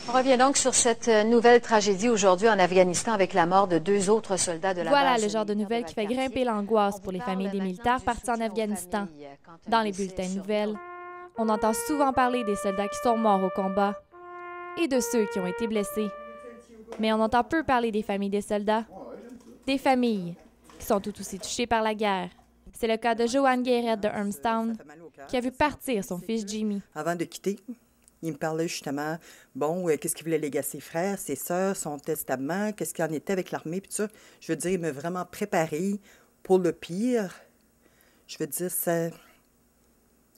On revient donc sur cette nouvelle tragédie aujourd'hui en Afghanistan avec la mort de 2 autres soldats de la base. Voilà le genre de nouvelles qui fait grimper l'angoisse pour les familles des militaires partis en Afghanistan. Dans les bulletins de nouvelles, on entend souvent parler des soldats qui sont morts au combat et de ceux qui ont été blessés. Mais on entend peu parler des familles des soldats, des familles qui sont tout aussi touchées par la guerre. C'est le cas de Joanne Guérette de Hermstown, qui a vu partir son fils Jimmy. Avant de quitter, il me parlait justement, qu'est-ce qu'il voulait léguer à ses frères, ses sœurs, son testament, qu'est-ce qu'il en était avec l'armée, puis tout ça. Je veux dire, il m'a vraiment préparé pour le pire. Je veux dire,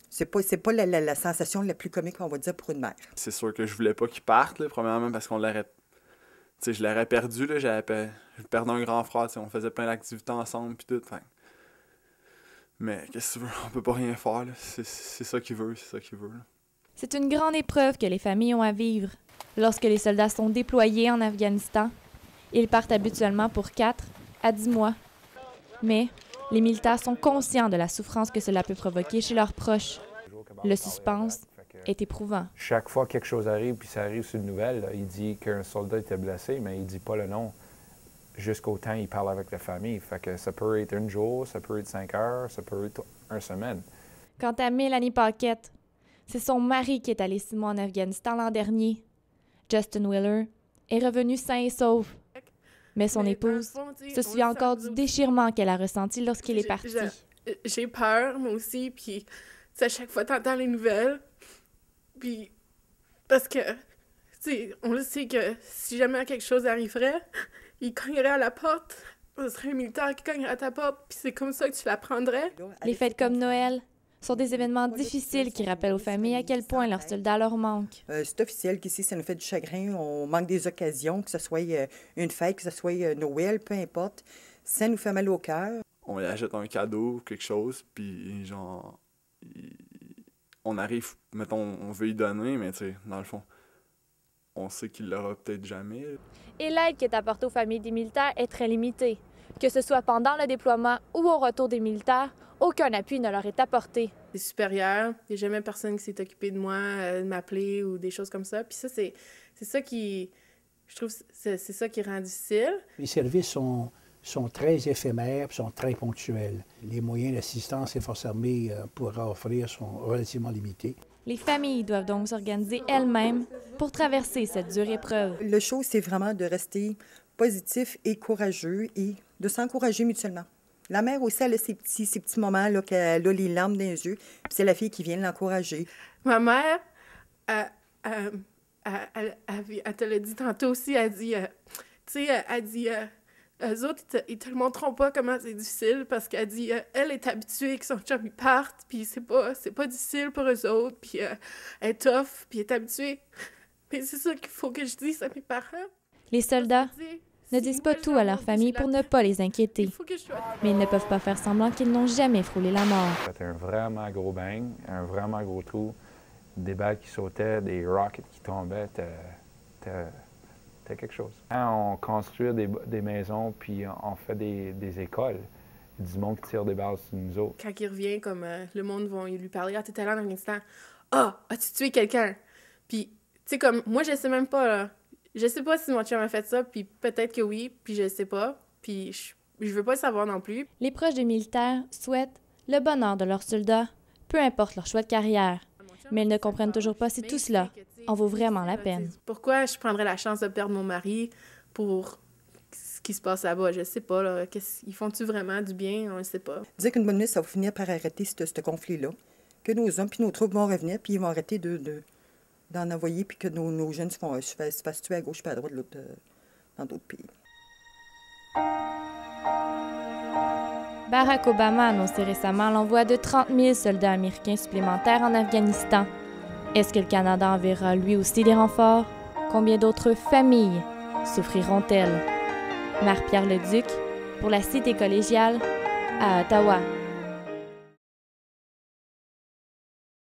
c'est pas la sensation la plus comique, on va dire, pour une mère. C'est sûr que je voulais pas qu'il parte, là, premièrement, parce qu'on l'aurait... Tu sais, je l'aurais perdu, là, je perdais un grand frère, on faisait plein d'activités ensemble, puis tout, fait. Mais qu'est-ce que tu veux, on peut pas rien faire, là. C'est ça qu'il veut, c'est ça qu'il veut, là. C'est une grande épreuve que les familles ont à vivre. Lorsque les soldats sont déployés en Afghanistan, ils partent habituellement pour 4 à 10 mois. Mais les militaires sont conscients de la souffrance que cela peut provoquer chez leurs proches. Le suspense est éprouvant. Chaque fois que quelque chose arrive, puis ça arrive sur une nouvelle, là, il dit qu'un soldat était blessé, mais il dit pas le nom. Jusqu'au temps, il parle avec la famille. Fait que ça peut être un jour, ça peut être 5 heures, ça peut être une semaine. Quant à Mélanie Paquette, c'est son mari qui est allé 6 mois en Afghanistan l'an dernier. Justin Wheeler est revenu sain et sauf. Mais son épouse se souvient encore du déchirement qu'elle a ressenti lorsqu'il est parti. J'ai peur, moi aussi, puis à chaque fois, t'entends les nouvelles, puis parce que, on le sait que si jamais quelque chose arriverait, il cognerait à la porte, ce serait un militaire qui cognerait à ta porte, puis c'est comme ça que tu l'apprendrais. Les fêtes comme Noël sont des événements difficiles qui rappellent aux familles à quel point leurs soldats leur manquent. C'est officiel qu'ici, ça nous fait du chagrin. On manque des occasions, que ce soit une fête, que ce soit Noël, peu importe. Ça nous fait mal au cœur. On lui achète un cadeau, quelque chose, puis genre... On arrive, mettons, on veut y donner, mais tu sais, dans le fond, on sait qu'il l'aura peut-être jamais. Et l'aide qui est apportée aux familles des militaires est très limitée. Que ce soit pendant le déploiement ou au retour des militaires, aucun appui ne leur est apporté. C'est supérieur. Il n'y a jamais personne qui s'est occupé de moi, de m'appeler ou des choses comme ça. Puis ça, c'est ça qui... Je trouve c'est ça qui rend difficile. Les services sont très éphémères et sont très ponctuels. Les moyens d'assistance et Forces armées pourra offrir sont relativement limités. Les familles doivent donc s'organiser elles-mêmes pour traverser cette dure épreuve. Le show, c'est vraiment de rester positif et courageux et de s'encourager mutuellement. La mère aussi, elle a ses petits moments là, qu'elle a les larmes dans les yeux, puis c'est la fille qui vient l'encourager. Ma mère, elle te l'a dit tantôt aussi, elle dit, eux autres, ils te le montreront pas comment c'est difficile, parce qu'elle dit, elle est habituée que son chum, il parte, puis c'est pas difficile pour eux autres, puis elle est tough, puis elle est habituée. Mais c'est ça qu'il faut que je dise à mes parents. Les soldats ne disent pas tout à leur famille pour ne pas les inquiéter. Mais ils ne peuvent pas faire semblant qu'ils n'ont jamais frôlé la mort. C'était un vraiment gros bang, un vraiment gros trou, des balles qui sautaient, des rockets qui tombaient, c'était quelque chose. Quand on construit des maisons puis on fait des écoles, il y a du monde qui tire des balles sur nous autres. Quand il revient, comme le monde va lui parler, « Ah, t'étais là en Afghanistan. Ah, as-tu tué quelqu'un? » Puis, tu sais, comme, moi, je sais même pas, là. Je sais pas si mon chum a fait ça, puis peut-être que oui, puis je sais pas, puis je veux pas le savoir non plus. Les proches des militaires souhaitent le bonheur de leurs soldats, peu importe leur choix de carrière. Mais ils ne comprennent toujours pas si tout cela en vaut vraiment la peine. Pourquoi je prendrais la chance de perdre mon mari pour ce qui se passe là-bas? Je sais pas, là. Ils font-tu vraiment du bien? On ne sait pas. Dire qu'une bonne nuit, ça va finir par arrêter ce conflit-là. Que nos hommes puis nos troupes vont revenir, puis ils vont arrêter d'en envoyer, puis que nos jeunes se fassent tuer à gauche et à droite dans d'autres pays. Barack Obama a annoncé récemment l'envoi de 30 000 soldats américains supplémentaires en Afghanistan. Est-ce que le Canada enverra lui aussi des renforts? Combien d'autres familles souffriront-elles? Marie-Pierre Leduc, pour la Cité collégiale, à Ottawa.